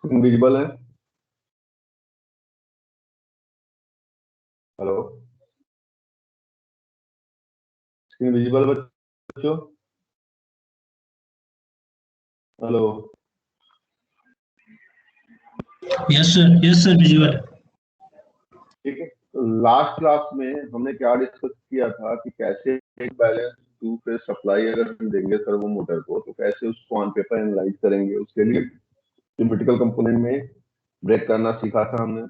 Visible है? Hello, screen visible बच्चों? Hello. Yes sir visual. ठीक है, तो लास्ट क्लास में हमने क्या डिस्कस किया था कि कैसे एक बैलेंस टू फेज सप्लाई अगर हम देंगे सर्वो मोटर को तो कैसे उसको ऑन पेपर एनालाइज करेंगे। उसके लिए सिमेट्रिकल कंपोनेंट में ब्रेक करना सीखा था हमने।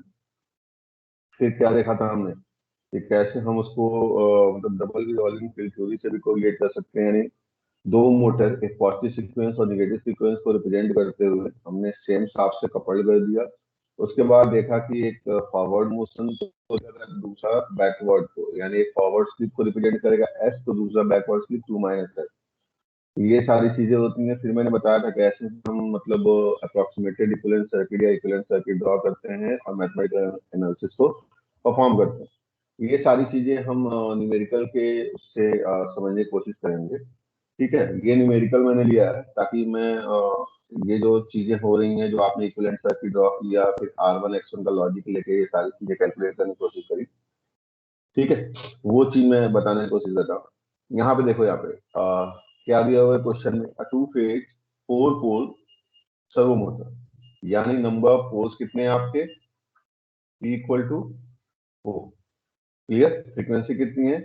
फिर क्या देखा था हमने कि कैसे हम उसको मतलब डबल रिवॉल्विंग फील्ड थ्योरी से भी कोरिलेट कर सकते हैं। यानी दो मोटर एक पॉजिटिव सीक्वेंस और नेगेटिव सीक्वेंस को रिप्रेजेंट करते हुए हमने सेम शाफ्ट से कपल्ड कर दिया। उसके बाद देखा कि एक फॉरवर्ड मोशन को दूसरा बैकवर्ड को, यानी एक फॉरवर्ड स्लिप को रिप्रेजेंट करेगा एस तो दूसरा बैकवर्ड स्लिप 2-s। ये सारी चीजें होती हैं। फिर मैंने बताया था कैसे हम मतलब अप्रोक्सीमेटेड इक्विवेलेंट सर्किट या इक्विवेलेंट सर्किट ड्रॉ करते हैं और मैथमेटिकल एनालिसिस को परफॉर्म करते हैं। ये सारी चीजें हम न्यूमेरिकल के उससे समझने की कोशिश करेंगे। ठीक है, ये न्यूमेरिकल मैंने लिया है ताकि मैं ये जो चीजें हो रही हैं, जो आपने इक्विवेलेंट सर्किट ड्रॉ किया, फिर R1 X1 का लॉजिक लेके ये सारी चीजें कैलकुलेट करने की कोशिश करी। ठीक है, वो चीज मैं बताने की कोशिश करता हूँ। यहाँ पे देखो, यहाँ पे क्या दिया हुआ है क्वेश्चन में, two phase 4 pole servo motor, यानी नंबर ऑफ पोल्स कितने हैं आपके, P equal to 4। Clear? Frequency कितनी है,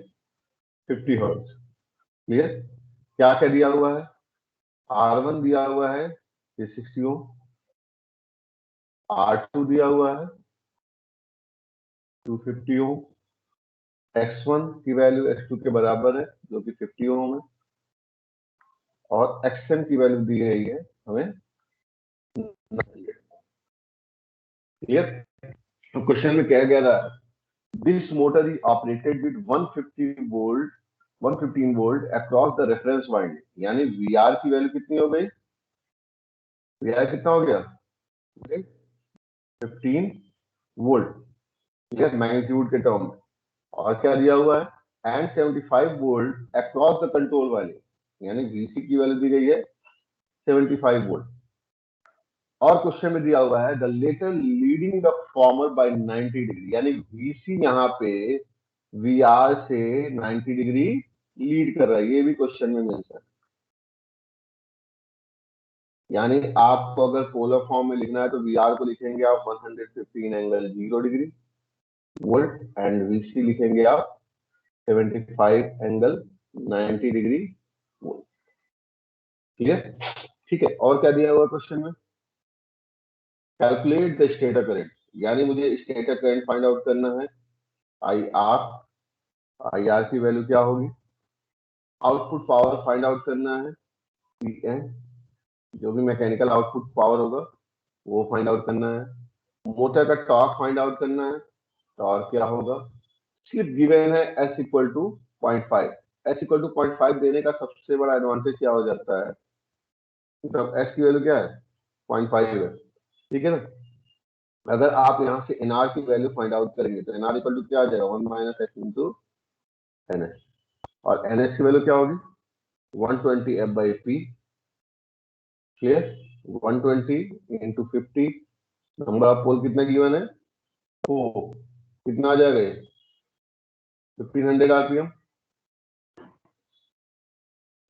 50 हर्ट्ज। क्लियर? क्या क्या दिया हुआ है, R1 दिया हुआ है 360 ओम, R2 दिया हुआ है 250 ओम, X1 की वैल्यू X2 के बराबर है जो कि 50 ओम है, और Xn की वैल्यू दी गई है हमें। क्लियर? तो क्वेश्चन में क्या कह रहा है, this motor is operated with 115 volt across the reference winding. यानी VR की वैल्यू कितनी हो गई, VR कितना हो गया 15 वोल्ट, क्लियर, मैग्नीट्यूड के टर्म में। और क्या दिया हुआ है, and 75 volt across the control winding, यानी VC की वैल्यू दी गई है 75 वोल्ट। और क्वेश्चन में दिया हुआ है the latter leading the former by 90 degree, यानी VC यहाँ पे VR से 90 डिग्री लीड कर रहा है। ये भी क्वेश्चन में मेंशन है। यानी आपको अगर पोलर फॉर्म में लिखना है तो VR को लिखेंगे आप 115 angle 0 degree volt and VC लिखेंगे आप 75 एंगल 90 डिग्री वोल्ट। क्लियर? ठीक है, और क्या दिया हुआ क्वेश्चन में, कैलकुलेट द स्टेटर करंट, यानी मुझे स्टेटर करंट फाइंड आउट करना है। IR की वैल्यू क्या होगी, आउटपुट पावर फाइंड आउट करना है, PN, जो भी मैकेनिकल आउटपुट पावर होगा वो फाइंड आउट करना है। मोटर का टॉर्क फाइंड आउट करना है, टॉर्क क्या होगा। स्लिप गिवन है S equal to 0.5। S equal to 0.5 देने का सबसे बड़ा एडवांटेज क्या हो जाता है, मतलब S की वैल्यू क्या है 0.5 है। ठीक है ना, अगर आप यहाँ से NR की वैल्यू फाइंड आउट करेंगे तो NR इक्वल टू क्या आ जाएगा 1 माइनस एक्स इंटू NS, और NS की वैल्यू क्या होगी 120 F/P। Clear? 120 into 50, number of pole कितना गिवन है 4, कितना आ जाएगा ये 1500 RPM।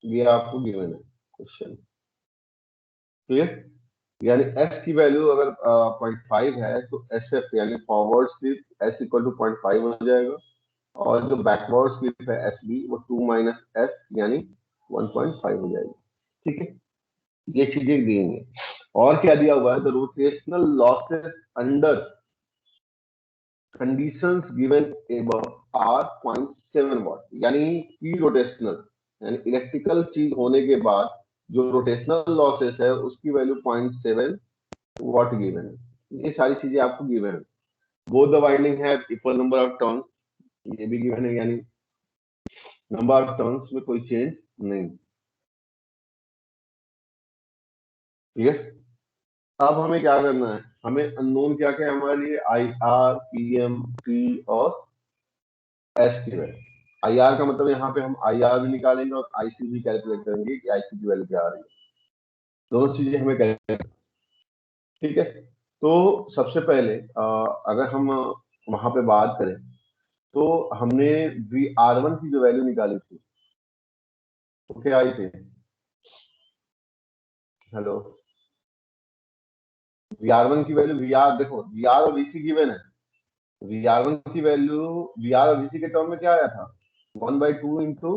ये आपको गिवन है क्वेश्चन। क्लियर? यानी S की वैल्यू अगर 0.5 है तो SF यानी forward slip S equal to 0.5 हो जाएगा, और जो बैकवर्ड स्लिप है SB वो 2 माइनस S यानी 1.5 हो जाएगी। ठीक है, ये चीजें दी हैं। और क्या दिया हुआ है, the rotational losses under conditions given above are 0.7 watt, यानी की रोटेशनल यानी इलेक्ट्रिकल चीज होने के बाद जो रोटेशनल लॉसेस है उसकी वैल्यू 0.7 वाट गिवन है। ये सारी चीजें आपको गिवन है। बोथ द वाइंडिंग है इक्वल नंबर ऑफ टर्न्स, ये भी गिवन है, यानी नंबर ऑफ टर्न्स में कोई चेंज नहीं। ठीक है, अब हमें क्या करना है, हमें अननोन क्या क्या है हमारे लिए, IR, PM, P और S की वैल्यू। IR का मतलब यहाँ पे हम IR भी निकालेंगे और IC भी कैलकुलेट करेंगे कि IC की वैल्यू क्या आ रही है। दोनों चीजें हमें कैलकुलेट। ठीक है, तो सबसे पहले अगर हम वहां पे बात करें तो हमने VR1 की जो वैल्यू निकाली थी तो क्या आई थी? हेलो, VR1 की वैल्यू, VR देखो, VR और VC गिवन है। VR1 की वैल्यू VR और VC के टर्म में क्या आया था? 1/2 into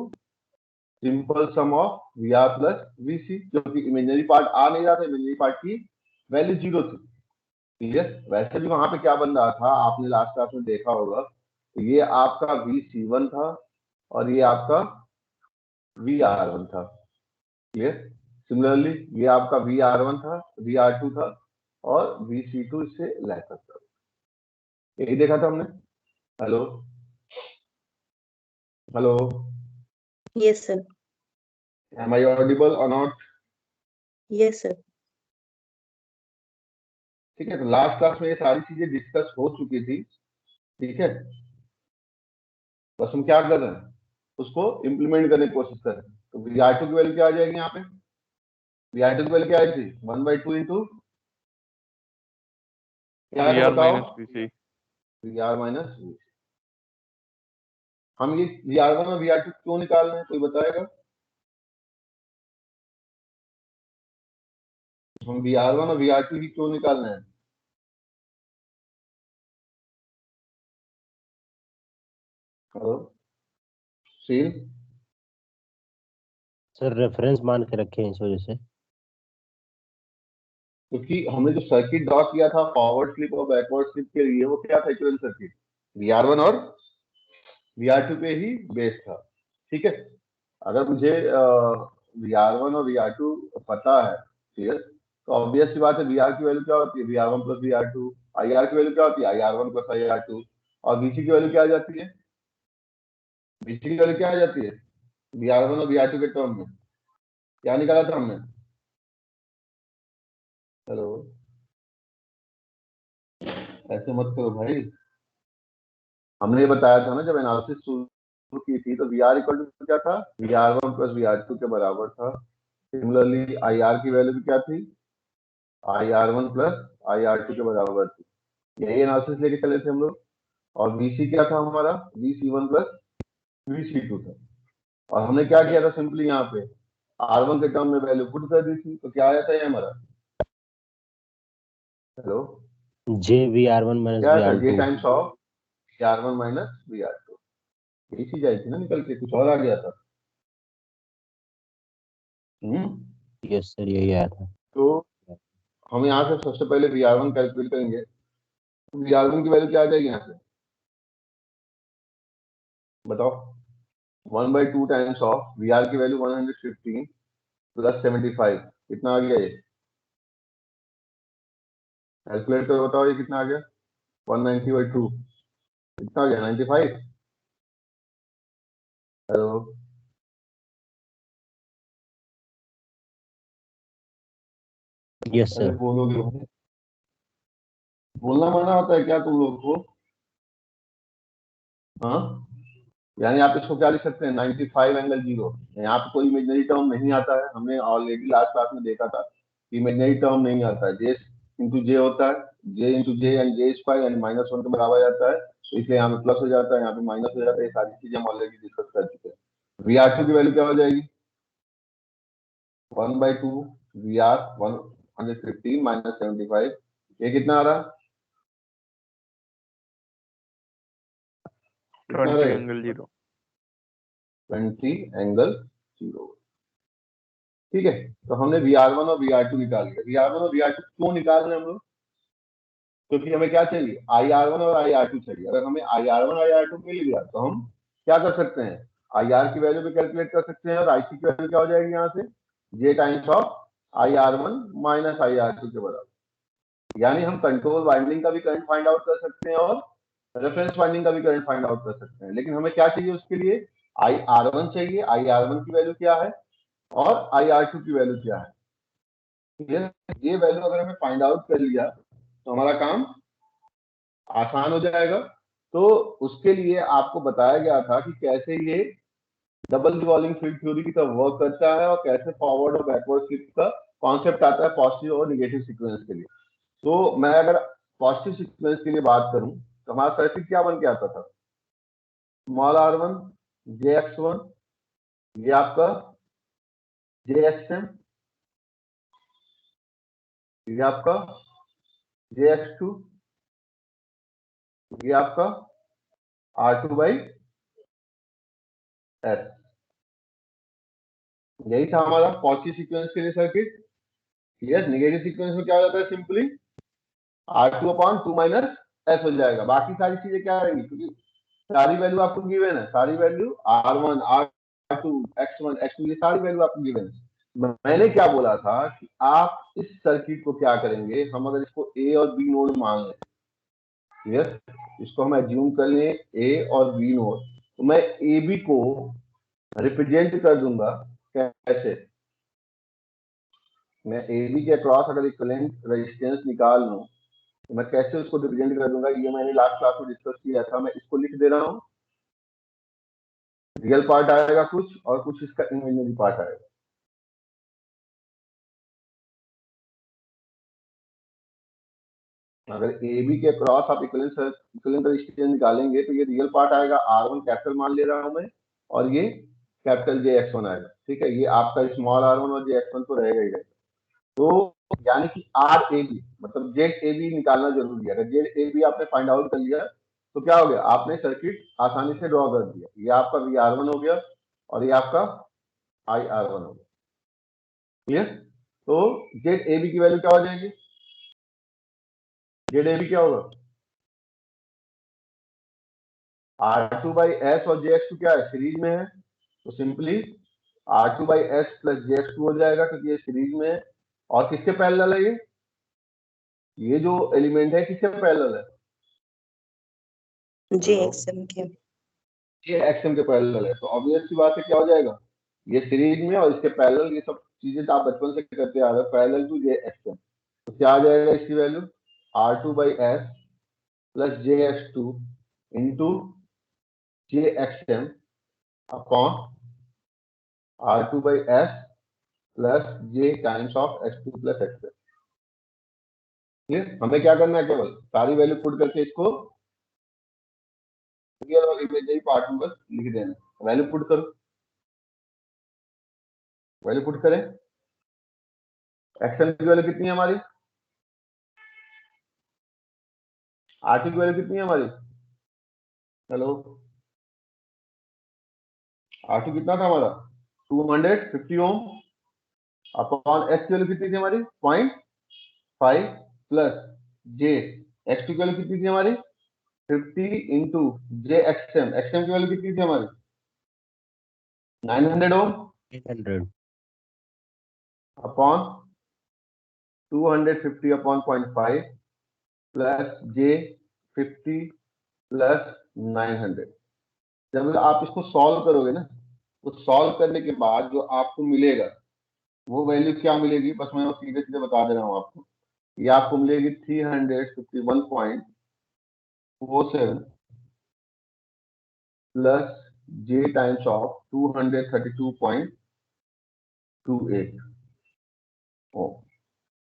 simple some of VR plus VC, जो कि इमेजिनरी पार्ट आ नहीं रहा था, इमेजिनरी पार्ट की वैल्यू 0 थी। क्लियर? वैसे भी वहां पे क्या बन रहा था, आपने लास्ट क्लास में देखा होगा, तो ये आपका VC1 था और ये आपका VR1 था। क्लियर? सिमिलरली ये आपका VR1 था, VR2 था और VC2 इससे लेकर था। यही देखा था हमने। Hello hello, Yes, sir. Am I audible or not? Yes, sir. ठीक है, तो लास्ट क्लास में ये सारी चीजें डिस्कस हो चुकी थी। ठीक है, बस हम क्या कर रहे हैं, उसको इम्प्लीमेंट करने की कोशिश कर रहे हैं। तो VR2 की वैल्यू क्या आ जाएगी यहाँ पे? VR2 की वैल्यू क्या आई थी? 1/2 इंटू क्या है बताओ? VR minus VC। हम ये VR1 और VR2 क्यों निकाल रहे हैं, कोई बताएगा? हम VR1 और VR2 ही क्यों निकाल रहे हैं? हेलो सील, सर रेफरेंस मान के रखे हैं इस वजह से। क्योंकि हमने जो सर्किट ड्रॉ किया था फॉरवर्ड स्लिप और बैकवर्ड स्लिप के लिए, वो क्या था इक्विवेलेंट सर्किट? VR1 और VR2 पे ही बेस था। ठीक है, अगर मुझे VR1 और VR2 पता है, क्लियर, तो ऑब्वियस सी बात है VR की वैल्यू क्या होती है? VR1 plus VR2। IR की वैल्यू क्या होती है? IR1 plus IR2। और VC की वैल्यू क्या आ जाती है? VC की वैल्यू क्या आ जाती है VR1 और VR2 के टर्म में? क्या निकाला था हमने? हेलो, ऐसे मत करो भाई। हमने ये बताया था ना जब एनालिसिस शुरू की थी, तो VR इक्वल टू क्या था? VR1 प्लस VR2 के बराबर था। सिमिलरली IR की वैल्यू भी क्या थी? IR1 प्लस IR2 के बराबर थी। यही एनालिसिस लेके चले थे हम लोग। और VC क्या था हमारा? VC1 प्लस VC2 था। और हमने क्या किया था? सिंपली यहाँ पे R1 के टर्म में वैल्यू पुट कर दी थी, तो क्या आया था ये हमारा? हेलो, JVR1 माइनस क्या आया था? J VR2। Times of VR1 minus VR2। यही चीज आई थी ना निकल के, कुछ और आ गया था? यस सर, यही आया था। तो हम यहाँ से सबसे पहले VR1 कैलकुलेट करेंगे। VR1 की वैल्यू क्या आ जाएगी यहाँ से, बताओ? 1/2 टाइम्स ऑफ VR की वैल्यू 115 प्लस 75, कितना आ गया ये? कैलकुलेट करो, बताओ ये कितना आ गया? 190/2, कितना आ गया? 95। हेलो, यस अरे सर। बोलोगे भाई? बोलना मना होता है क्या तुम लोग को? हाँ, यानी आप इसको क्या लिख सकते हैं? 95 ∠0। यहाँ पे कोई इमेजनरी टर्म नहीं आता है। हमने ऑलरेडी लास्ट क्लास में देखा था कि इमेजनरी टर्म नहीं आता है। जे इंटू जे होता है, J into J and J square यानी -1 के बराबर जाता है, तो इसलिए यहाँ पे प्लस हो जाता है, यहाँ पे माइनस हो जाता है। ये सारी चीजें हम ऑलरेडी डिस्कस कर चुके हैं। VR2 की वैल्यू क्या हो जाएगी? 1/2 VR 115 माइनस 75, ये कितना आ रहा? 20 ∠0। 20 ∠0। ठीक है, तो हमने VR1 और VR2 निकाल लिया। VR1 और VR2 क्यों निकाल रहे हैं हम लोग? क्योंकि हमें क्या चाहिए? IR1 और IR2 चाहिए। अगर हमें IR1 और IR2 मिल गया तो हम क्या कर सकते हैं? IR की वैल्यू भी कैलकुलेट कर सकते हैं और IC की वैल्यू क्या हो जाएगी यहाँ से? J times of IR1 minus IR2 के बराबर। यानी हम कंट्रोल वाइंडिंग का भी करंट फाइंड आउट कर सकते हैं और रेफरेंस वाइंडिंग का भी करंट फाइंड आउट कर सकते हैं। लेकिन हमें क्या चाहिए उसके लिए? IR1 चाहिए। IR1 की वैल्यू क्या है और IR2 की वैल्यू क्या है? ये वैल्यू अगर हमें फाइंड आउट कर लिया तो हमारा काम आसान हो जाएगा। तो उसके लिए आपको बताया गया था कि कैसे ये डबल रिवॉल्विंग फील्ड थ्योरी की तरह वर्क करता है और कैसे फॉरवर्ड और बैकवर्ड स्लिप का कॉन्सेप्ट आता है पॉजिटिव और नेगेटिव सीक्वेंस के लिए। तो मैं अगर पॉजिटिव सीक्वेंस के लिए बात करूं तो हमारा सर्किट क्या बन के आता था, स्मॉल r1 jx1, ये आपका jxm, ये आपका jx2, ये आपका r2/s। यही था हमारा पॉजिटिव सीक्वेंस के लिए सर्किट। यस, नेगेटिव सीक्वेंस में क्या हो जाता है, सिंपली r2/2 - s हो जाएगा। बाकी सारी चीजें क्या रहेंगी, क्योंकि सारी वैल्यू आपको गिवन है, सारी value r1 r2 x1 x2 ये सारी वैल्यू आपको गिवन है। मैंने क्या बोला था कि आप इस सर्किट को क्या करेंगे, हम अगर इसको a और b नोड मान लें, यस, इसको हम एज्यूम कर लें a और b नोड, तो मैं ab को रिप्रेजेंट कर दूंगा कैसे, मैं ab के अक्रॉस अगर इक्विवेलेंट रेजिस्टेंस निकाल लूं तो मैं कैसे उसको रिप्रेजेंट कर दूंगा, ये मैंने लास्ट क्लास में डिस्कस किया था। मैं इसको लिख दे रहा हूं, रियल पार्ट आएगा कुछ और कुछ इसका इमेजिनरी पार्ट आएगा। अगर ए बी के क्रॉस आप इक्विवेलेंट रेजिस्टेंस निकालेंगे तो ये रियल पार्ट आएगा, R1 कैपिटल मान ले रहा हूं मैं, और ये कैपिटल JX1 आएगा। ठीक है, ये आपका स्मॉल r1 और JX1 तो रहेगा ही रहेगा। तो यानी कि RAB मतलब ZAB निकालना जरूरी है। अगर ZAB आपने फाइंड आउट कर लिया तो क्या हो गया, आपने सर्किट आसानी से ड्रॉ कर दिया। ये आपका VR1 हो गया और ये आपका IR1 हो गया। क्लियर? तो ZAB की वैल्यू क्या हो जाएगी, ZAB क्या होगा, R2/S और JX2 क्या है, सीरीज में है, तो सिंपली R2/S प्लस JX2 हो जाएगा क्योंकि ये सीरीज में है। और किसके पैरेलल है ये जो एलिमेंट है किसके पैरेलल है, JXM के। ये XM के पैरेलल है। तो ऑब्वियस सी बात है क्या हो जाएगा, ये सीरीज में और इसके पैरेलल, ये सब चीजें तो आप बचपन से करते आ रहे हो, पैरेलल टू JXM। तो क्या आ जाएगा इसकी value, R2/S plus JX2 into JXM upon R2/S plus J times of X2 plus XM। Clear? हमें क्या करना है, केवल सारी वैल्यू पुट करके इसको रियल और इमेजिनरी पार्ट में बस लिख देना। वैल्यू पुट करो, वैल्यू पुट करें। एक्सएल की वैल्यू कितनी है हमारी, R2 की वैल्यू कितनी है हमारी, हेलो, R2 कितना था हमारा 250 ओम अपॉन X की वैल्यू कितनी थी हमारी 0.5 प्लस J X2 की वैल्यू कितनी थी हमारी 50 इंटू JXM, XM की वैल्यू कितनी थी हमारी 900 ओम 800 upon 250 upon 0.5 plus J50 plus 900। जब आप इसको सॉल्व करोगे ना, तो सॉल्व करने के बाद जो आपको मिलेगा वो वैल्यू क्या मिलेगी, बस मैं सीधे सीधे बता दे रहा हूँ आपको। ये आपको मिलेगी 351.47 प्लस J टाइम्स ऑफ 232.28 ओ,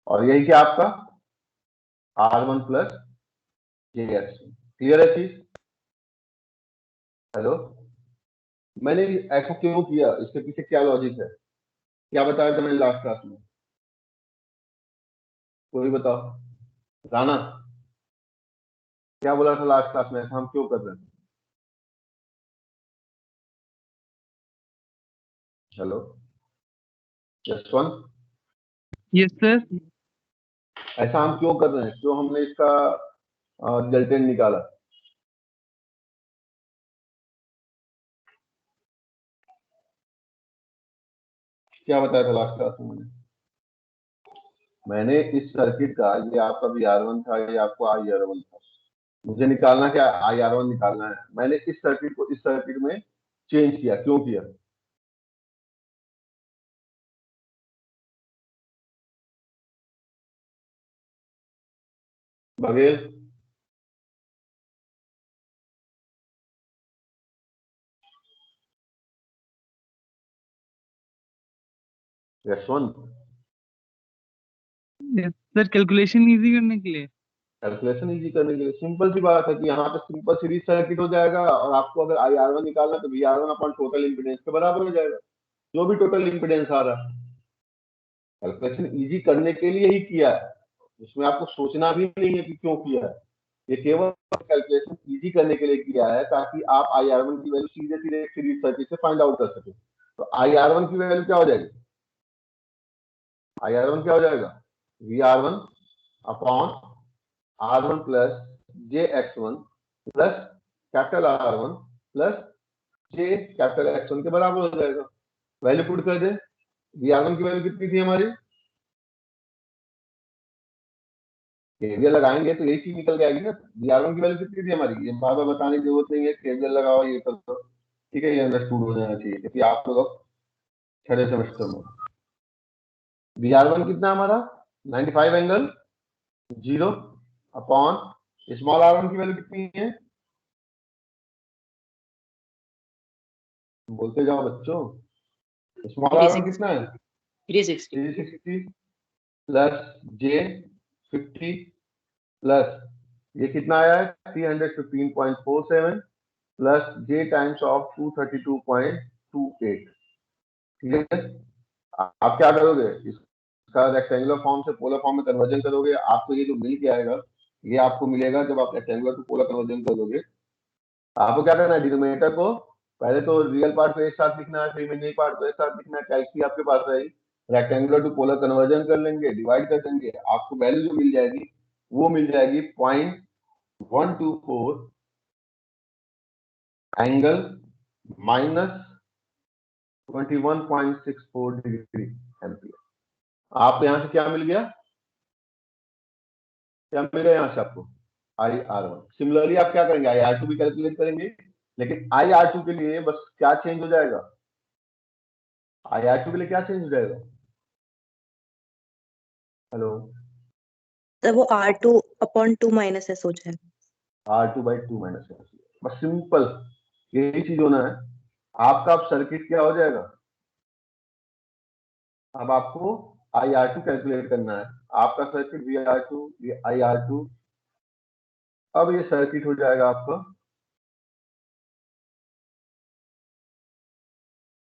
और यही क्या आपका R1 प्लस JX। क्लियर है चीज, हेलो? मैंने ऐसा क्यों किया, इसके पीछे क्या लॉजिक है, क्या बताया था मैंने लास्ट क्लास में, कोई बताओ, राना क्या बोला था लास्ट क्लास में, ऐसा हम क्यों कर रहे हैं, हेलो जसवंत? Yes sir. ऐसा हम क्यों कर रहे हैं, क्यों हमने इसका रिजल्टेंट निकाला, क्या बताया था लास्ट क्लास में मैंने इस सर्किट का, ये आपका VR1 था, ये आपको IR1 था, मुझे निकालना क्या, IR1 निकालना है। मैंने इस सर्किट को इस सर्किट में चेंज किया, क्यों किया, Baghel? Yashwant? Sir calculation easy करने के लिए। कैलकुलेशन इजी करने के लिए सिंपल सी बात है कि यहाँ पे सिंपल सीरीज सर्किट हो जाएगा, और आपको अगर IR1 निकालना है तो VR1 अपॉन टोटल इम्पीडेंस के बराबर हो जाएगा, जो भी टोटल इम्पीडेंस आ रहा है। कैलकुलेशन इजी करने के लिए ही किया है, इसमें आपको सोचना भी नहीं है कि क्यों किया है, ये केवल कैलकुलेशन इजी करने के लिए किया है ताकि आप IR1 की वैल्यू सीधे सीधे सीरीज सर्किट से फाइंड आउट कर सके। तो IR1 की वैल्यू क्या हो जाएगी, IR1 क्या हो जाएगा, VR1 upon R1 plus JX1 plus capital R1 plus J capital X1 के बराबर हो जाएगा। वैल्यू पुट कर दे, VR1 की वैल्यू कितनी थी हमारी, केवीएल लगाएंगे तो यही चीज निकल के आएगी ना। VR1 की वैल्यू कितनी थी हमारी, ये बार बार बताने की जरूरत नहीं है, केवीएल लगाओ ये कर दो, ठीक है, ये अंडरस्टूड हो जाना चाहिए क्योंकि आप लोग छठे सेमेस्टर में। VR1 कितना हमारा 95 एंगल 0 अपॉन स्मॉल R1 की वैल्यू कितनी है, बोलते जाओ बच्चों, स्मॉल R1 कितना है 360 प्लस J50 प्लस ये कितना आया है 315.47 प्लस J टाइम्स ऑफ 232.28, ठीक है। आप क्या करोगे, इसका रेक्टेंगुलर फॉर्म से पोलर फॉर्म में कन्वर्जन करोगे, आपको ये जो मिल के आएगा ये आपको मिलेगा जब आप रेक्टेंगुलर टू पोलर कन्वर्जन करोगे। आपको क्या करना है, डिनोमिनेटर को पहले तो रियल पार्ट को एक साथ लिखना है, फिर इमेजिनरी पार्ट को एक साथ लिखना है, कैलसी आपके पास रहेगी, रेक्टेंगुलर टू पोलर कन्वर्जन कर लेंगे, डिवाइड कर देंगे, आपको वैल्यू जो मिल जाएगी वो मिल जाएगी 0.124 एंगल माइनस 21.64 डिग्री एम्पियर। आपको यहां से क्या मिल गया, क्या मिल गया यहां से आपको IR1। सिमिलरली आप क्या करेंगे, IR2 भी कैलकुलेट करेंगे, लेकिन IR2 के लिए बस क्या चेंज हो जाएगा, IR2 के लिए क्या चेंज हो जाएगा, हेलो, तब वो R2/2 माइनस एस हो जाएगा। R2/2 माइनस, बस सिंपल यही चीज होना है। आपका अब सर्किट क्या हो जाएगा, अब आपको IR2 कैलकुलेट करना है, आपका सर्किट VR2 ये IR2, अब ये सर्किट हो जाएगा आपका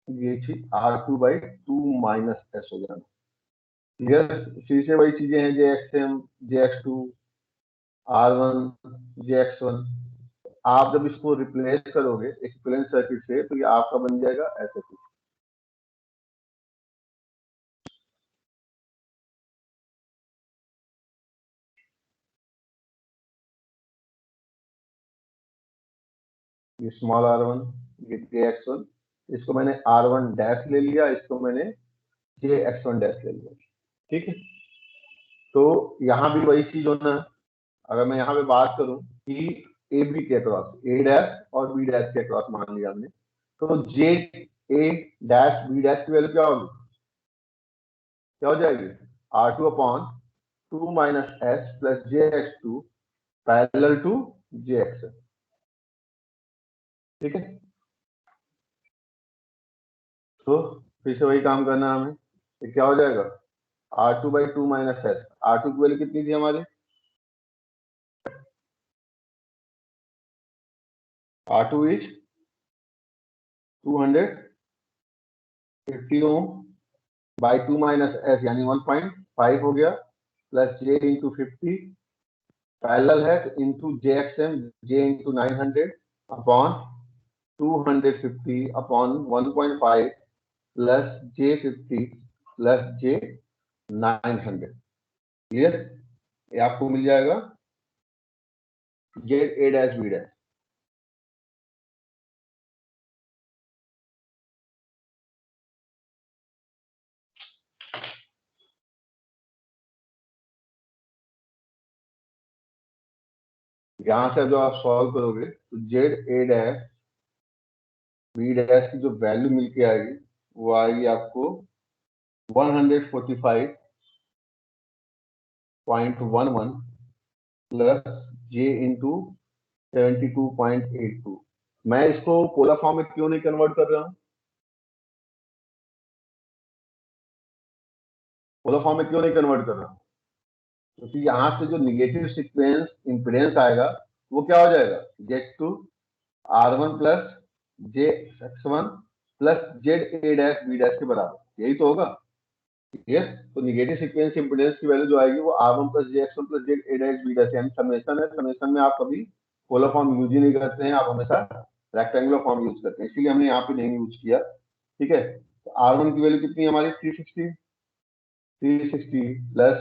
ये चीज R2/2 माइनस एस हो जाना, ठीक है। फिर से वही चीजें हैं, JXM JX2 R1 JX1, आप जब इसको रिप्लेस करोगे इक्विवेलेंट सर्किट से तो ये आपका बन जाएगा ऐसे कुछ। ये स्मॉल R1 ये JX1, इसको मैंने R1 डैश ले लिया, इसको मैंने JX1 डैश ले लिया, ठीक है। तो यहाँ भी वही चीज होना है। अगर मैं यहाँ पे बात करूं कि AB के अक्रॉस A डैश और B डैश के अक्रॉस मान लिया हमने, तो JA डैश B डैश की वैल्यू क्या होगी, क्या हो जाएगी R2/2 minus S plus JX2 parallel to JX, ठीक है। तो फिर से वही काम करना है हमें, तो क्या हो जाएगा R2/2 माइनस S, R2 की वैल्यू कितनी थी हमारी, R2 is 250 ohm by 2 minus S यानी 1.5 हो गया, प्लस J इंटू 50 पैरेलल है तो into JXM J into 900 upon 250 upon 1.5 plus J50 plus J900, clear. ये आपको मिल जाएगा ZA डैश B डैश। यहां से जो आप सॉल्व करोगे तो ZA डैश B डैश की जो वैल्यू मिल के आएगी वो आएगी आपको 145.11 प्लस J इंटू 72.82। मैं इसको पोलर फॉर्म में क्यों नहीं कन्वर्ट कर रहा हूं, पोलर फॉर्म में क्यों नहीं कन्वर्ट कर रहा हूं, तो यहाँ से जो निगेटिव सीक्वेंस इम्पीडेंस आएगा वो क्या हो जाएगा, Z2 R1 plus JX1 plus ZA' के बराबर, यही तो होगा। यस, तो निगेटिव सीक्वेंस इम्पीडेंस की वैल्यू जो आएगी वो R1 plus JX1 plus ZA' यानी समेशन है। समेशन में आप कभी पोलर फॉर्म यूज ही नहीं करते हैं, आप हमेशा रेक्टेंगुलर फॉर्म यूज करते हैं, इसीलिए हमने यहाँ पे नहीं यूज किया। ठीक है, तो R1 की वैल्यू कितनी है हमारी, 360 plus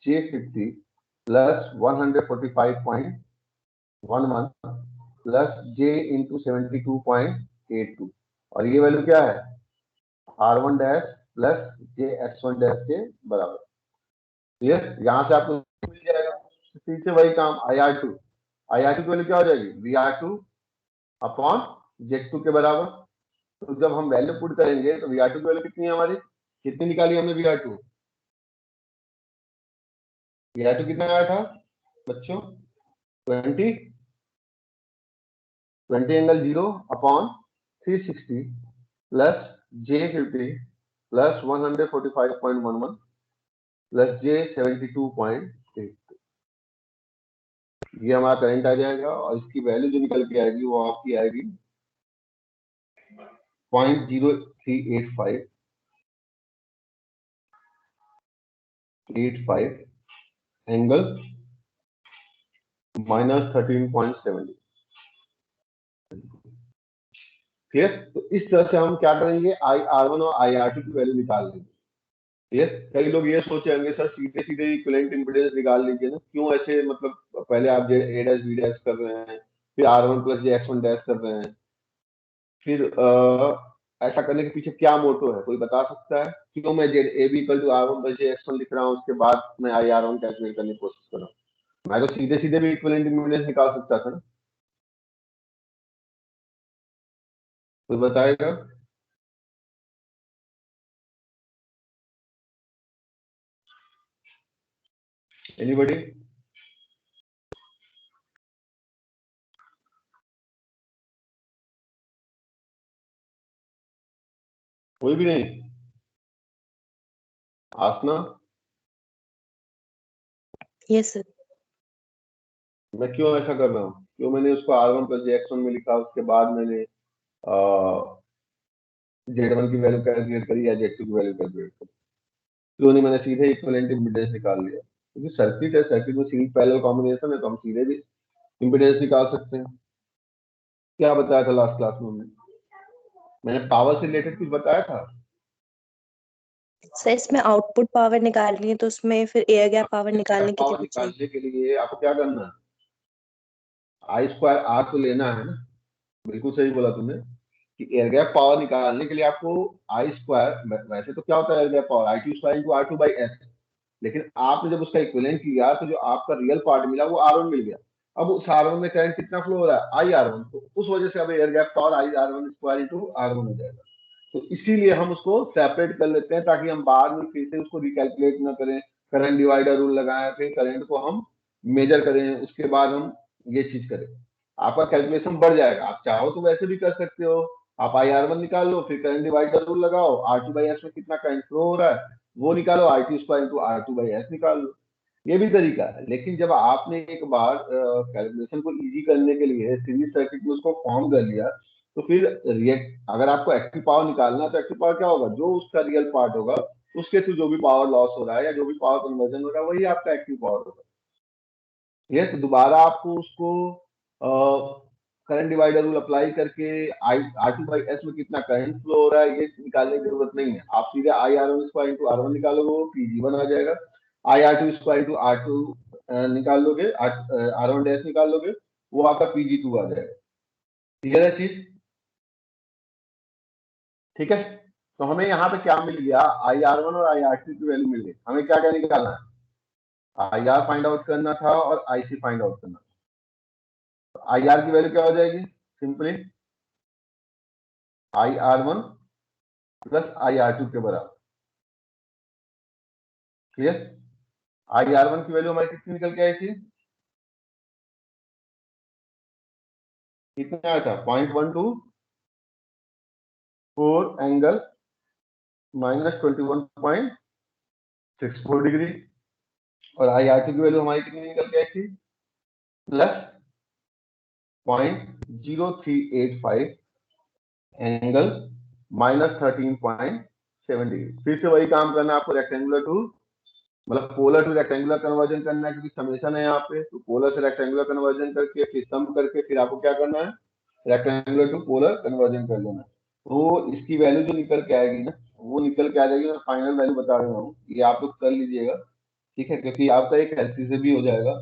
J50 plus 145.11 plus J into 72.82, और ये वैल्यू क्या है, R1 dash plus JX1 dash के बराबर। ठीक है, यहाँ से आपको मिल जाएगा, फिर से वही काम IR2 की वैल्यू क्या हो जाएगी, VR2 अपॉन Z2 के बराबर। तो जब हम वैल्यू पुट करेंगे तो VR2 की वैल्यू कितनी है हमारी, कितनी निकाली हमने VR2 कितना आया था बच्चों, 20 angle 0 upon 360 plus J50 plus 145.11 plus J72.8, ये हमारा करंट आ जाएगा, और इसकी वैल्यू जो निकल के आएगी वो आपकी आएगी 0.0385 एंगल -13.70। ठीक है, तो इस तरह से हम क्या करेंगे, IR1 और IR2 की वैल्यू निकाल लेंगे। ठीक है, कई लोग ये सोचेंगे सर सीधे सीधे इक्विवेलेंट इंपीडेंस निकाल लीजिए ना, क्यों ऐसे, मतलब पहले आप A' B' कर रहे हैं, फिर R1 प्लस JX1 डैश कर रहे हैं, फिर ऐसा करने के पीछे क्या मोटो है, कोई बता सकता है, क्यों मैं AB equal to R1 plus JX1 लिख रहा हूँ, उसके बाद मैं IR1 कैलकुलेट करने की कोशिश कर रहा हूँ, मैं तो सीधे सीधे भी इक्विवेलेंट इंपीडेंस निकाल सकता था ना, कोई बताएगा। एनीबॉडी, कोई भी नहीं, आसना, यस सर। मैं क्यों ऐसा कर रहा हूँ, क्यों मैंने उसको R1 प्लस JX1 में लिखा, उसके बाद मैंने Z1 की वैल्यू कैलकुलेट करी या Z2 की वैल्यू कैलकुलेट करी, क्यों नहीं मैंने सीधे इक्विवेलेंट इम्पीडेंस निकाल लिया, क्योंकि सर्किट है, सर्किट में सीरीज पैरेलल कॉम्बिनेशन है, तो हम सीधे भी इम्पीडेंस निकाल सकते हैं। क्या बताया था लास्ट क्लास में मैंने पावर से रिलेटेड कुछ बताया था। सर इसमें आउटपुट पावर निकालनी है तो उसमें फिर एयर गैप पावर निकालने के लिए पावर भी चाहिए। निकालने के लिए आपको क्या करना है, I² R तो लेना है ना, बिल्कुल सही बोला तुमने कि एयर गैप पावर निकालने के लिए आपको I², वैसे तो क्या होता है air gap power, I2² into R2/S, लेकिन आपने जब उसका इक्विवेलेंट किया तो जो आपका रियल पार्ट मिला वो R1 मिल गया। अब उस R1 में करंट कितना फ्लो हो रहा है, IR1, तो उस वजह से अब air gap power IR1² into R1 हो जाएगा। तो इसीलिए हम उसको सेपरेट कर लेते हैं ताकि हम बाद में फिर से उसको रिकैलकुलेट ना करें, करंट डिवाइडर रूल लगाएं, फिर करंट को हम मेजर करें, उसके बाद हम ये चीज करें, आपका कैलकुलेशन बढ़ जाएगा। आप चाहो तो वैसे भी कर सकते हो, आप IR1 निकाल लो, फिर करंट डिवाइडर रूल लगाओ, R2/S में कितना करंट फ्लो हो रहा है वो निकालो, I2² इंटू R2/S निकाल लो, ये भी तरीका है। लेकिन जब आपने एक बार कैलकुलेशन को इजी करने के लिए सीरीज सर्किट में उसको फॉर्म कर लिया, तो फिर रिएक्ट, अगर आपको एक्टिव पावर निकालना है तो एक्टिव पावर क्या होगा, जो उसका रियल पार्ट होगा उसके थ्रू जो भी पावर लॉस हो रहा है या जो भी पावर कन्वर्जन हो रहा है वही आपका एक्टिव पावर होगा। ये तो दोबारा आपको उसको करंट डिवाइडर रूल अप्लाई करके R2/S में कितना करंट फ्लो हो रहा है ये निकालने की जरूरत नहीं है, आप सीधे IR1² इंटू R1 निकालोगे वो PG1 आ जाएगा, IR2² इंटू R2 निकाल लोगे, R1 निकाल लोगे वो आपका PG2 आ जाएगा। क्लियर है चीज, ठीक है। तो हमें यहाँ पे क्या मिल गया, IR1 और IR2 की वैल्यू मिल गई, हमें क्या क्या निकालना है, IR फाइंड आउट करना था और IC फाइंड आउट करना था। IR की वैल्यू क्या हो जाएगी, सिंपली IR1 प्लस IR2 के बराबर। क्लियर, IR1 की वैल्यू हमारी कितनी निकल के आई थी, कितना आया था, 0.124 एंगल -21.64 डिग्री। और आई आर टू की वैल्यू हमारी कितनी निकल के आई थी, प्लस 0.0385 एंगल -13.7 डिग्री। फिर से वही काम करना है आपको, रेक्टेंगुलर टू मतलब पोलर टू रेक्टेंगुलर कन्वर्जन करना है, क्योंकि समेशन है यहाँ पे, तो पोलर से रेक्टेंगुलर कन्वर्जन करके फिर सम करके फिर आपको क्या करना है, रेक्टेंगुलर टू पोलर कन्वर्जन कर लेना। तो इसकी वैल्यू जो निकल के आएगी ना, वो निकल के आ जाएगी, मैं फाइनल वैल्यू बता रहा हूँ, ये आप लोग कर लीजिएगा, ठीक है, क्योंकि आपका एक एलसी से भी हो जाएगा।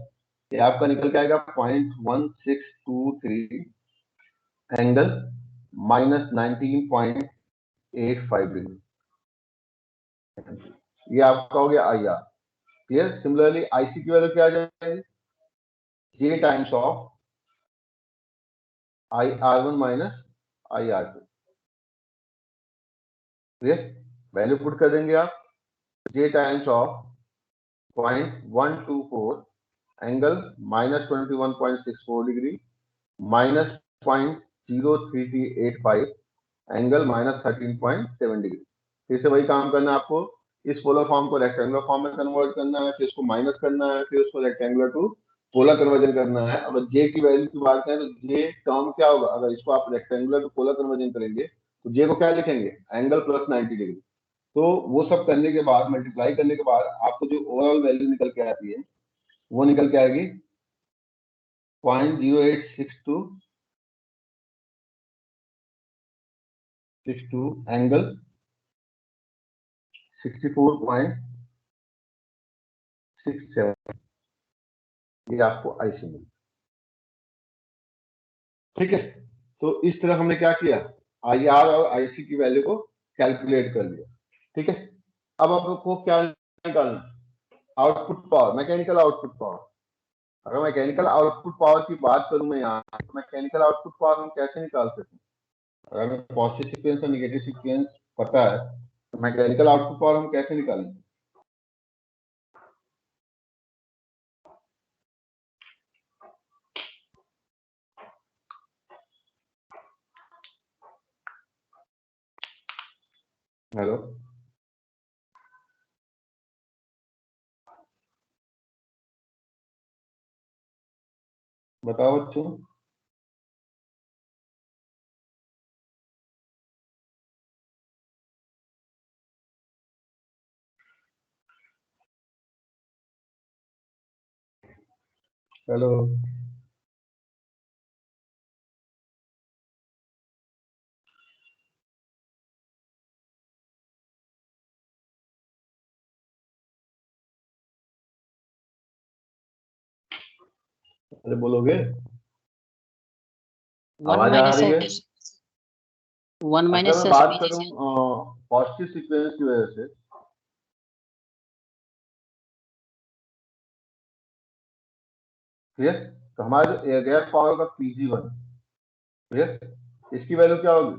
ये आपका निकल के आएगा 0.1623 एंगल -19.85 डिग्री। ये आपका हो गया I R. Clear. Similarly IC की वैल्यू क्या आ जाएगी, J times of I R one minus I R two. Clear. Value put कर देंगे आप, J times of 0.124 angle -21.64 degree -0.0385 angle -13.7 degree. फिर से वही काम करना है आपको, इस पोलर फॉर्म को रेक्टेंगुलर फॉर्म में कन्वर्ट करना है, फिर इसको माइनस करना है, फिर उसको रेक्टेंगुलर टू पोलर कन्वर्जन करना है। अगर जे की वैल्यू की बात करें तो जे टर्म क्या होगा, अगर इसको आप रेक्टेंगुलर टू पोलर कन्वर्जन करेंगे तो जे को क्या लिखेंगे, एंगल प्लस 90 डिग्री। तो वो सब करने के बाद, मल्टीप्लाई करने के बाद आपको जो ओवरऑल वैल्यू निकल के आती है वो निकल के आएगी 0.0862 एंगल 64.67, ये आपको आईसी मिली। ठीक है, तो इस तरह हमने क्या किया, आईआर और आईसी की वैल्यू को कैलकुलेट कर लिया। ठीक है, अब आपको क्या निकालना, output power, mechanical output power. अगर मैकेनिकल आउटपुट पावर की बात करूं मैं यहाँ, तो मैकेनिकल आउटपुट पावर हम कैसे निकाल सकते हैं, अगर हमें पॉजिटिव सीक्वेंस और नेगेटिव सीक्वेंस पता है तो मैकेनिकल आउटपुट पावर हम कैसे निकालेंगे। हेलो, बताओ बच्चों। हेलो, अरे बोलोगे, आवाज आ रही है। वन अगर माइनस मैं बात करूं पॉजिटिव सीक्वेंस की वजह से, क्लियर, तो हमारा जो एयर गैप पावर होगा Pg1, क्लियर, इसकी वैल्यू क्या होगी,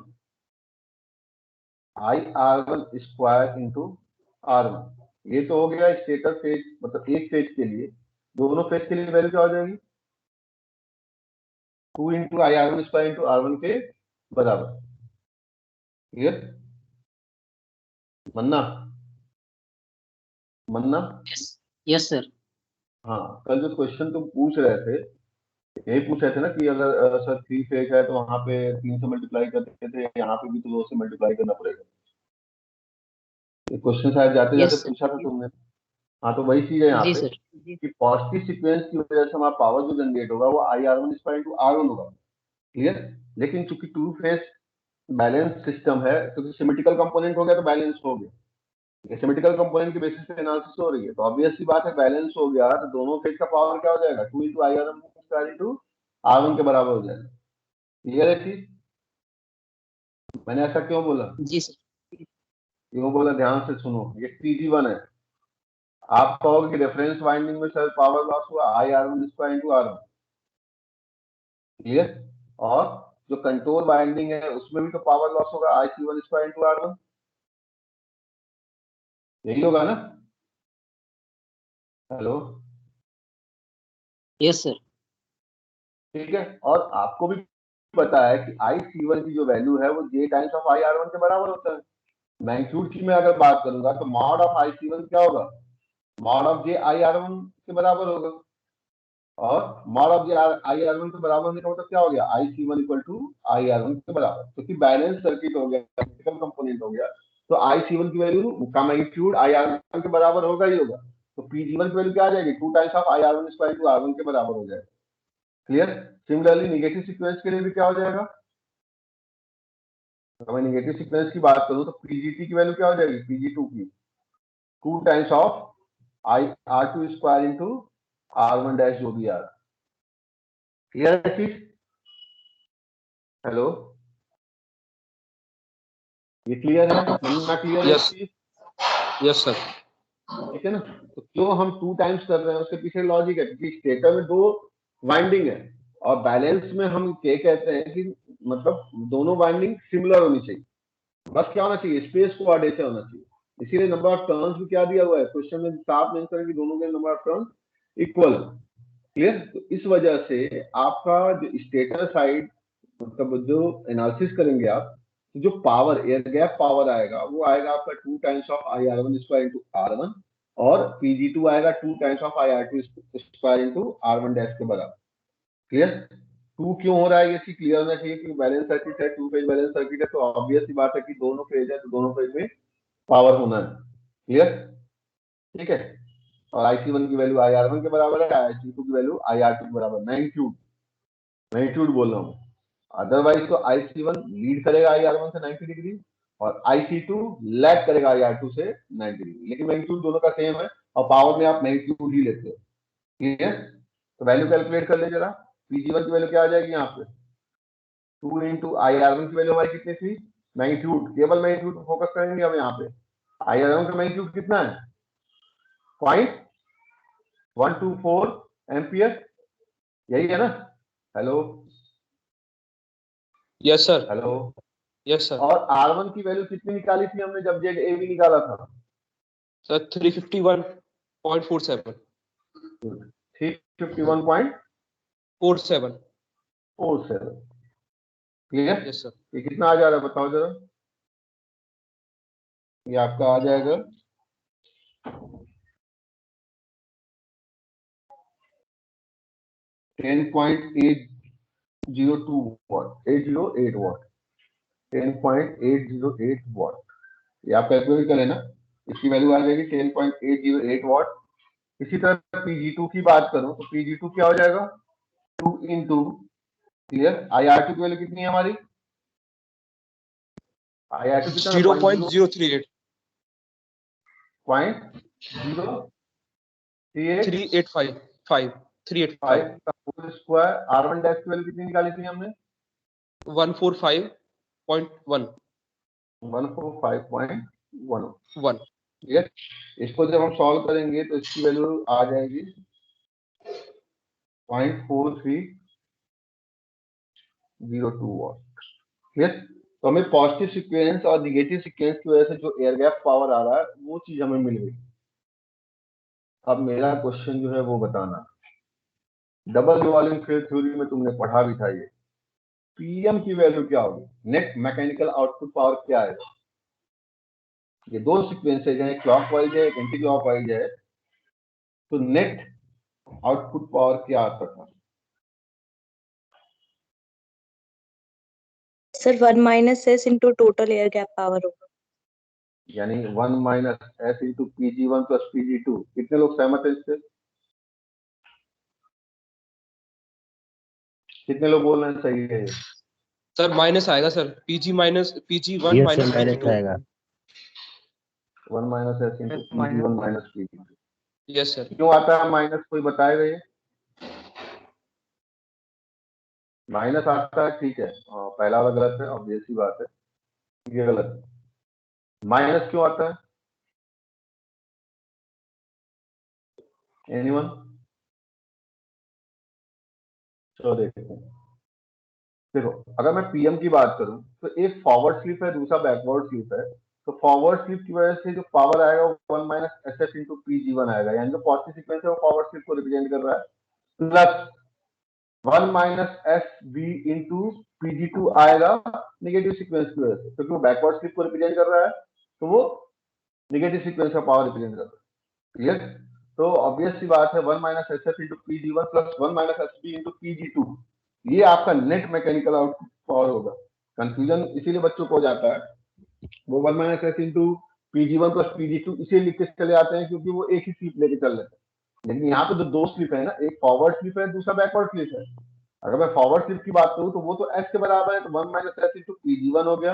IR1 स्क्वायर इंटू R1। ये तो हो गया स्टेटर फेज, मतलब एक फेज के लिए, दोनों फेज के लिए वैल्यू क्या हो जाएगी, 2 into IR1 square into R1 के बराबर। Clear, Manna Manna. Yes sir. हाँ, कल जो क्वेश्चन तुम पूछ रहे थे, यही पूछ रहे थे ना कि अगर सर 3 फेज है तो वहां पे 3 से मल्टीप्लाई करते थे, यहाँ पे भी तो 2 से मल्टीप्लाई करना पड़ेगा। ये क्वेश्चन शायद जाते जाते यस सर। पूछा था तुमने। हाँ, तो वही चीज है यहाँ जी पे सर। कि पॉजिटिव सीक्वेंस की वजह से हमारा पावर जो जनरेट होगा वो IR1 स्क्वायर इंटू R1 होगा। क्लियर, लेकिन चूंकि 2 फेज बैलेंस सिस्टम है, क्योंकि सिमेट्रिकल कंपोनेंट हो गया तो बैलेंस हो गया, ये सिमेट्रिकल कंपोनेंट के बेसिस पे एनालिसिस हो रही है, तो ऑब्वियस सी बात है बैलेंस हो गया तो दोनों फेज का पावर क्या हो जाएगा, 2 into IR1 square into R1 के बराबर हो जाएगा। क्लियर है चीज, मैंने ऐसा क्यों बोला, जी सर। क्यों बोला, ध्यान से सुनो। ये Pg1 है, आप कहोगे कि रेफरेंस वाइंडिंग में सर पावर लॉस हुआ IR1 square into R1। Clear, और जो कंट्रोल वाइंडिंग है उसमें भी तो पावर लॉस होगा IC1 स्क्वायर इंटू R1, यही होगा ना। Hello, yes sir. ठीक है, और आपको भी पता है कि IC1 की जो वैल्यू है वो J टाइम्स ऑफ IR1 के बराबर होता है। मैग्नीट्यूड की मैं अगर बात करूंगा तो मॉड ऑफ IC1 क्या होगा, mod of J I R one के बराबर होगा, और mod of J I R one के बराबर होने का मतलब क्या हो गया, I C one equal to I R one के बराबर, क्योंकि बैलेंस सर्किट हो गया, इलेक्ट्रिकल कंपोनेंट हो गया, तो आई सी वन की वैल्यू का मैग्नीट्यूड आई आर वन के बराबर होगा ही होगा, तो पी जी वन की वैल्यू क्या आ जाएगी, 2 times of I R one square two R one के बराबर हो जाएगा। क्लियर। सिमिलरली नेगेटिव सीक्वेंस के लिए भी क्या हो जाएगा, अगर मैं नेगेटिव सीक्वेंस की बात करूं तो पीजीटी की वैल्यू क्या हो जाएगी, पीजी टू की 2 times of I R two square into R one dash जो भी आ रहा। क्लियर है चीज? हेलो, ये क्लियर है, समझना क्लियर है? Yes. Yes sir. ठीक है ना। तो क्यों हम 2 टाइम्स कर रहे हैं, उसके पीछे लॉजिक है, क्योंकि स्टेटर में 2 वाइंडिंग है और बैलेंस में हम क्या कहते हैं कि मतलब दोनों वाइंडिंग सिमिलर होनी चाहिए, बस क्या होना चाहिए, स्पेस कोऑर्डिनेशन होना चाहिए। इसीलिए नंबर ऑफ टर्न्स भी क्या दिया हुआ है क्वेश्चन में, साफ मेंशन है कि दोनों के number of turns equal. Clear. तो इस वजह से आपका जो स्टेटर साइड मतलब जो एनालिसिस करेंगे आप, तो जो पावर एयर गैप पावर आएगा वो आएगा आपका 2 times of I R one square into R one, और पीजी टू आएगा 2 times of I R two square into R one dash के बराबर। क्लियर। 2 क्यों हो रहा है, ये चीज क्लियर होना चाहिए, क्योंकि बैलेंस सर्किट है, 2 फेज बैलेंस सर्किट है, तो ऑब्वियस सी बात है कि दोनों फेज है तो दोनों फेज में पावर होना है। क्लियर। ठीक है। और आई सी वन की वैल्यू आई आर वन के बराबर है, आई सी टू की वैल्यू आई आर टू के बराबर, मैग्नीट्यूड बोल रहा हूँ। अदरवाइज तो आई सी वन लीड करेगा आई आर वन से 90 डिग्री और आई सी टू लैग करेगा आई आर टू से 90 डिग्री, लेकिन मैग्नीट्यूड दोनों का सेम है और पावर में आप मैग्नीट्यूड ही लेते हो। क्लियर। तो वैल्यू कैलकुलेट कर ले जरा, पीजी वन की वैल्यू क्या आ जाएगी यहाँ पे, 2 इंटू आई आर वन की वैल्यू हमारी कितनी थी, मैग्नीट्यूड, केवल मैग्नीट्यूड फोकस करेंगे हम यहाँ पे। आई आर वन का मैग्नीट्यूड कितना है, 0.124 एम्पियर, यही है ना? Hello yes sir. Hello. Yes sir. और आर वन की वैल्यू कितनी निकाली थी हमने जब जेड ए भी निकाला था, सर 351.47। 351.47। 47। क्लियर। Yes sir. ये कितना आ जा रहा है बताओ जरा, ये आपका आ जाएगा 10.802 वॉट, 808 वॉट, 10.808 वॉट। ये आप कैलकुलेट करें ना, इसकी वैल्यू आ जाएगी 10.808 वॉट। इसी तरह Pg2 की बात करूं तो Pg2 क्या हो जाएगा, 2 into, clear, I R two की वैल्यू कितनी है हमारी, आई आर टू कितना, 0.038। 0.385 का whole square, R one dash की वैल्यू कितनी निकाली थी हमने, 145.1। 145.1। ठीक है। इसको जब हम सॉल्व करेंगे तो इसकी वैल्यू आ जाएगी 0.4302 वॉट। ठीक है। तो हमें पॉजिटिव सीक्वेंस और निगेटिव सीक्वेंस की वजह से जो एयर गैप पावर आ रहा है वो चीज हमें मिल गई। अब मेरा क्वेश्चन जो है वो बताना, डबल रिवॉल्विंग फील्ड थ्योरी में तुमने पढ़ा भी था, ये पीएम की वैल्यू क्या होगी, नेट मैकेनिकल आउटपुट पावर क्या है। ये 2 सीक्वेंसेज हैं, क्लॉकवाइज है, एंटी क्लॉकवाइज है, तो नेट आउटपुट पावर क्या आता था, sir 1 minus S into total air gap power होगा। यानी 1 minus S into PG one plus PG two. कितने लोग सहमत है इससे, कितने लोग बोल रहे हैं सही है? सर माइनस आएगा sir, PG minus PG one yes minus sir, minus आएगा। 1 minus S into PG one minus PG two. Yes sir. क्यों आता है माइनस, कोई बताएगा ये? माइनस आता है, ठीक है, पहला वाला गलत है, ऑब्वियस सी बात है, ये गलत है। माइनस क्यों आता है, एनीवन? चलो देखते हैं। देखो, अगर मैं पीएम की बात करूं तो एक फॉरवर्ड स्लिप है, दूसरा बैकवर्ड स्लिप है। तो फॉरवर्ड स्लिप की वजह से जो पावर आएगा वो 1 माइनस एस एस इंटू पीजी1 आएगा, यानी जो पॉजिटिव सीक्वेंस है वो फॉरवर्ड स्लिप को रिप्रेजेंट कर रहा है, plus 1 minus S B into PG two आएगा नेगेटिव सीक्वेंस की वजह से, क्योंकि वो बैकवर्ड स्लिप को रिप्रेजेंट कर रहा है, तो वो नेगेटिव सीक्वेंस का पावर रिप्रेजेंट कर रहा है। क्लियर? तो ऑब्वियस सी बात है 1 minus S F into P G one plus 1 minus S B into P G two, ये आपका नेट मैकेनिकल आउटपुट पावर होगा। कंफ्यूजन इसीलिए बच्चों को हो जाता है, वो 1 minus S into P G one plus P G two इसे लिख के चले आते हैं क्योंकि वो एक ही स्लिप लेके चल रहे हैं। लेकिन यहाँ पे तो दो स्लिप है ना, एक फॉरवर्ड स्लिप है, दूसरा बैकवर्ड स्लिप है। अगर मैं फॉरवर्ड स्लिप की बात करूँ तो वो तो एस के बराबर है, तो 1 minus S into P G one हो गया,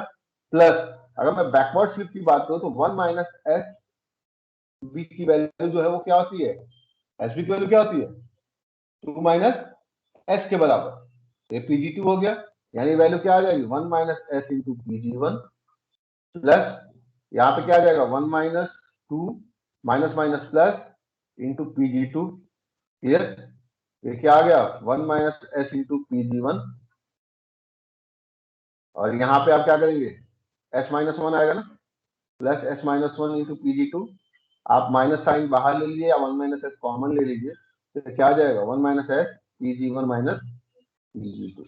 प्लस अगर मैं बैकवर्ड स्लिप की बात करूँ तो 1 माइनस एस बी की वैल्यू जो है वो क्या होती है, एस बी की वैल्यू क्या होती है 2 माइनस एस के बराबर, ये पीजी टू हो गया। यानी वैल्यू क्या आ जाएगी 1 minus S into PG one plus यहाँ पे क्या आ जाएगा 1 minus two minus minus plus into PG two. Clear? ये क्या आ गया 1 minus S into PG one, और यहाँ पे आप क्या करेंगे एस माइनस वन आएगा ना, plus S minus one into PG two. आप माइनस साइन बाहर ले लीजिए या 1 माइनस एस कॉमन ले लीजिए, तो क्या आ जाएगा 1 minus S PG one minus PG two.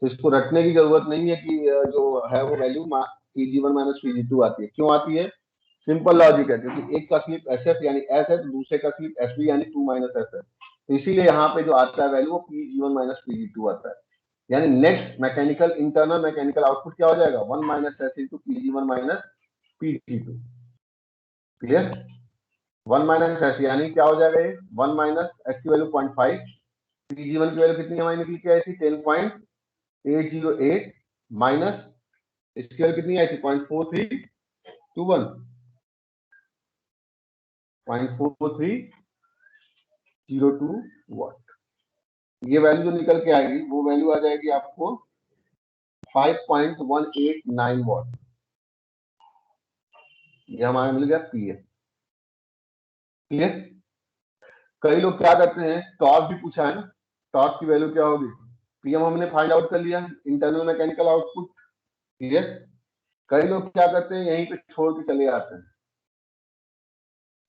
तो इसको रटने की जरूरत नहीं है कि जो है वो value PG one minus PG two आती है। क्यों आती है? सिंपल लॉजिक है, क्योंकि एक का स्लिप एस एफ यानी एस है, तो दूसरे का स्लिप एस बी यानी 2 माइनस एस है, तो इसीलिए यहाँ पे जो आता है वैल्यू वो PG one minus PG two आता है। यानी next mechanical internal mechanical output क्या हो जाएगा 1 minus S into PG one minus PG two. Clear? 1 minus S यानी क्या हो जाएगा ये 1 माइनस एस की वैल्यू 0.5, पीजी वन की वैल्यू कितनी हमारी निकल के आई थी 10.808 माइनस इसकी वैल्यू कितनी आई थी 0.4321 0.4302 वाट। ये वैल्यू जो निकल के आएगी वो वैल्यू आ जाएगी आपको 5.189 वाट। ये हमारा मिल गया पीएम। क्लियर? कई लोग क्या करते हैं, टॉर्क भी पूछा है ना, टॉर्क की वैल्यू क्या होगी, पीएम हमने फाइंड आउट कर लिया, इंटरनल मैकेनिकल आउटपुट। क्लियर? कई लोग क्या करते हैं यहीं पे छोड़ के चले आते हैं।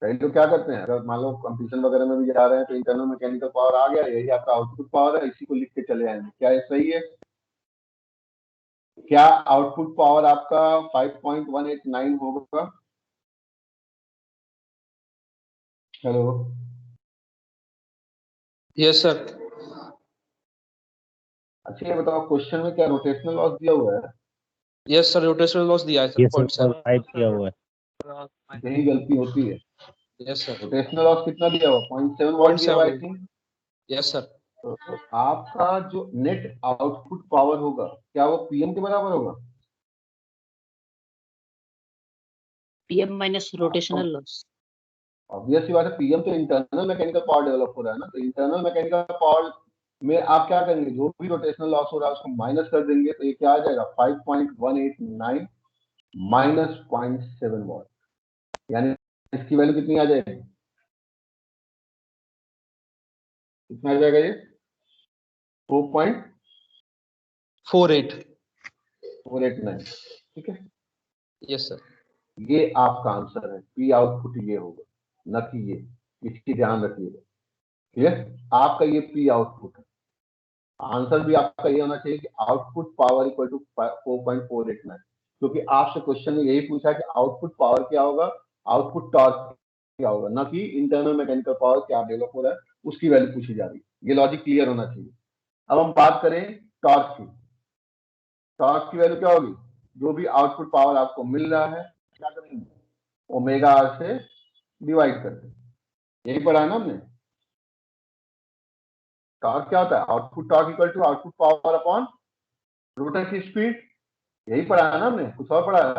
कई लोग क्या करते हैं, अगर मान लो कंप्यूटर वगैरह में भी जा रहे हैं तो इंटरनल मैकेनिकल पावर आ गया, यही आपका आउटपुट पावर है, इसी को लिख के चले आएंगे। क्या ये सही है? क्या आउटपुट पावर आपका 5.189 होगा? Hello, yes sir. अच्छा ये बताओ क्वेश्चन में क्या रोटेशनल लॉस दिया हुआ है? यस सर, रोटेशनल लॉस दिया है सर ये सब 0.7। 5 दिया हुआ है। यही गलती होती है, यस सर, रोटेशनल लॉस कितना दिया हुआ 0.7 वॉट दिया हुआ आई 0.7। थिंक। Yes sir. तो आपका जो नेट आउटपुट पावर होगा क्या वो पीएम के बराबर होगा? PM minus rotational loss. Obvious सी बात है, पीएम तो इंटरनल मैकेनिकल पावर डेवलप हो रहा है ना, तो इंटरनल मैकेनिकल पावर में आप क्या करेंगे, जो भी रोटेशनल लॉस हो रहा है उसको माइनस कर देंगे, तो ये क्या आ जाएगा 5.189 माइनस 0.7 वॉट, यानी इसकी वैल्यू कितनी आ जाएगी, कितना आ जाएगा ये 4.489। ठीक है, यस सर। ये आपका आंसर है, पी आउटपुट ये होगा, न कि ये, इसकी ध्यान रखिएगा। ठीक है, आपका ये पी आउटपुट है। आंसर भी आपका ये होना चाहिए कि आउटपुट पावर इक्वल टू 4.489, क्योंकि आपसे क्वेश्चन में यही पूछा कि आउटपुट पावर क्या होगा, आउटपुट टॉर्क क्या होगा, ना कि इंटरनल मैकेनिकल पावर क्या डेवलप हो रहा है उसकी वैल्यू पूछी जा रही है। ये लॉजिक क्लियर होना चाहिए। अब हम बात करें टॉर्क की। टॉर्क की वैल्यू क्या होगी, जो भी आउटपुट पावर आपको मिल रहा है क्या करेंगे, ओमेगा आर से डिवाइड कर दें। यही पढ़ा है ना हमने। टॉर्क क्या होता है, output torque equal to output power upon rotor की स्पीड। यही पढ़ा है ना हमने, कुछ और पढ़ा है?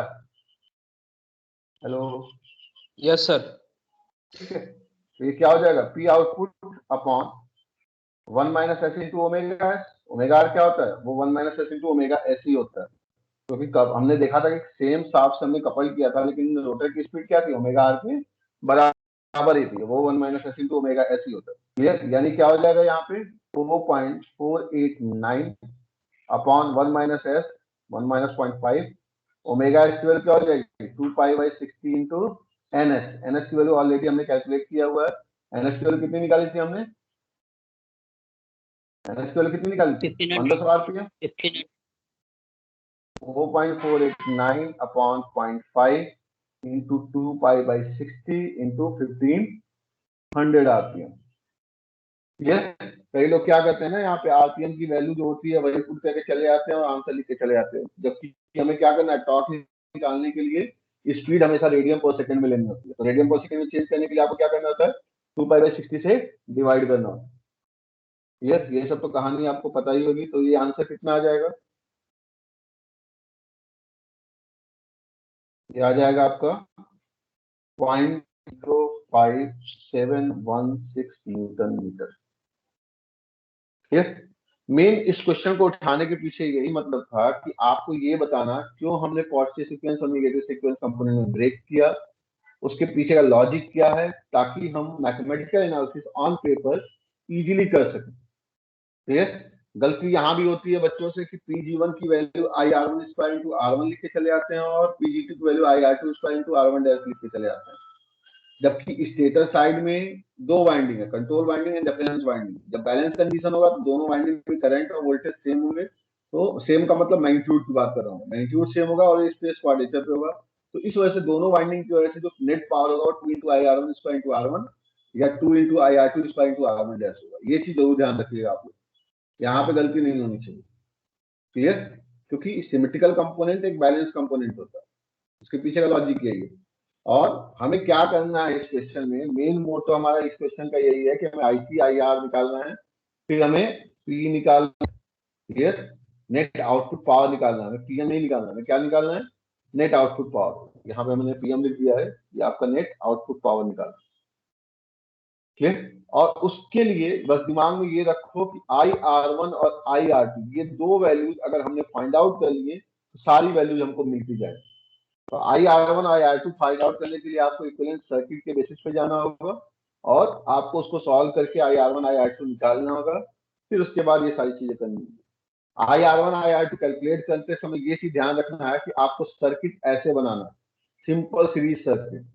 Hello, yes sir. ठीक है, तो ये क्या हो जाएगा P output upon 1 minus S into omega S. Omega R क्या होता है, वो 1 minus S into omega S ही होता है, क्योंकि हमने देखा था कि सेम शाफ्ट से हमने कपल किया था, लेकिन रोटर की स्पीड क्या थी, ओमेगा आर के बराबर ही थी, वो 1 minus S into omega S ही होता है। क्लियर? यानी क्या हो जाएगा यहाँ पे 4.489 upon 1 minus S 1 minus 0.5, omega S की वैल्यू क्या हो जाएगी 2 pi by 60 into NS. NS की वैल्यू ऑलरेडी हमने कैलकुलेट किया हुआ है। एनएस की वैल्यू कितनी निकाली थी हमने, एनएस की वैल्यू कितनी निकाली थी 1500 RPM. 1500. 4.489 upon 0.5 into 2 pi by 60 into 1500 RPM। ये कई लोग क्या करते हैं ना, यहाँ पे आरपीएम की वैल्यू जो होती है वही पुट करके चले जाते हैं और आंसर लिख के चले जाते हैं, जबकि हमें क्या करना है, टॉर्क निकालने के लिए स्पीड हमेशा रेडियन पर सेकंड में लेनी होती है। तो रेडियन पर सेकंड में चेंज करने के लिए आपको क्या करना होता है, 2 पाई बाई 60 से डिवाइड करना होता है। ये सब तो कहानी आपको पता ही होगी। तो ये आंसर कितना आ जाएगा, ये आ जाएगा आपका 0.0517 न्यूटन मीटर। मेन इस क्वेश्चन को उठाने के पीछे यही मतलब था कि आपको ये बताना क्यों हमने पॉजिटिव सीक्वेंस और नेगेटिव सीक्वेंस कंपोनेंट में ब्रेक किया, उसके पीछे का लॉजिक क्या है, ताकि हम mathematical analysis on paper easily कर सकें। ठीक, गलती यहाँ भी होती है बच्चों से कि Pg1 की value IR1 square into R1 लिख के चले आते हैं और Pg2 की value IR2 square into R1 dash लिख के चले आते हैं, जबकि स्टेटर साइड में दो वाइंडिंग है, control winding and difference winding. जब बैलेंस कंडीशन होगा तो दोनों वाइंडिंग में करंट और वोल्टेज सेम होंगे। तो सेम का मतलब मैग्नीट्यूड की बात कर रहा हूँ, मैग्नीट्यूड सेम होगा और स्पेस क्वाड्रेचर पे होगा। तो इस वजह से दोनों वाइंडिंग की वजह से जो नेट पावर होगा 2 into IR1 square into R1 या 2 into IR2 square into R1 dash होगा। ये चीज जरूर ध्यान रखिएगा आप लोग, यहाँ पे गलती नहीं होनी चाहिए। क्लियर, क्योंकि सिमेट्रिकल कंपोनेंट एक बैलेंस कंपोनेंट होता है, उसके पीछे का लॉजिक यही है। और हमें क्या करना है इस क्वेश्चन में, मेन मोटो हमारा इस क्वेश्चन का यही है कि हमें IC IR निकालना है, फिर हमें P निकालना है, क्लियर, नेट आउटपुट पावर निकालना है, हमें PM नहीं निकालना है, क्या निकालना है, नेट आउटपुट पावर। यहाँ पे हमने PM लिख दिया है, ये आपका नेट आउटपुट पावर निकालना है। क्लियर, और उसके लिए बस दिमाग में ये रखो कि IR1 और IR2 ये दो वैल्यूज अगर हमने फाइंड आउट कर लिए तो सारी वैल्यूज हमको मिलती जाएगी। तो IR1 और IR2 फाइंड आउट करने के लिए आपको इक्विवेलेंट सर्किट के बेसिस पे जाना होगा और आपको उसको सॉल्व करके IR1 IR2 निकालना होगा, फिर उसके बाद ये सारी चीजें करनी है। IR1 IR2 कैलकुलेट करते समय ये चीज ध्यान रखना है कि आपको सर्किट ऐसे बनाना, सिंपल सीरीज सर्किट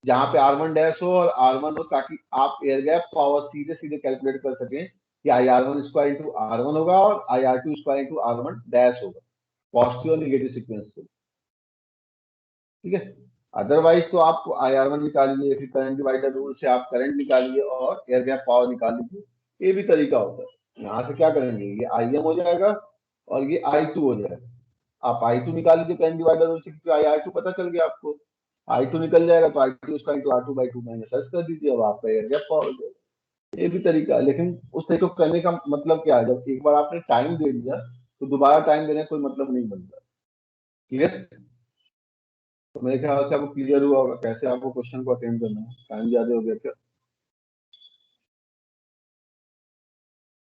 जहाँ पे R1 डैश हो और R1 हो, ताकि आप एयर गैप पावर सीधे सीधे कैलकुलेट कर सकें कि IR1 स्क्वायर इंटू R1 होगा और IR2 square into R1 dash होगा, पॉजिटिव और निगेटिव सीक्वेंस से। ठीक है, अदरवाइज तो आप IR1 निकाल लीजिए, फिर करंट डिवाइडर रूल से आप करंट निकालिए और एयर गैप पावर निकाल लीजिए, ये भी तरीका होता है। यहाँ से क्या करेंगे, ये IM हो जाएगा और ये I2 हो जाएगा। आप I2 निकाल लीजिए करंट डिवाइडर रूल से, क्योंकि I2 पता चल गया आपको, I2 निकल जाएगा तो I2 square into R2/2 minus search कर दीजिए, अब आपका एयर गैप पावर हो जाएगा। ये भी तरीका है, लेकिन उस तरीके को करने का मतलब क्या है, जब एक बार आपने टाइम दे दिया तो दोबारा टाइम देने का कोई मतलब नहीं बनता। क्लियर, तो मेरे ख्याल से आपको क्लियर हुआ होगा कैसे आपको क्वेश्चन को अटेंड करना है। टाइम ज्यादा हो गया क्या?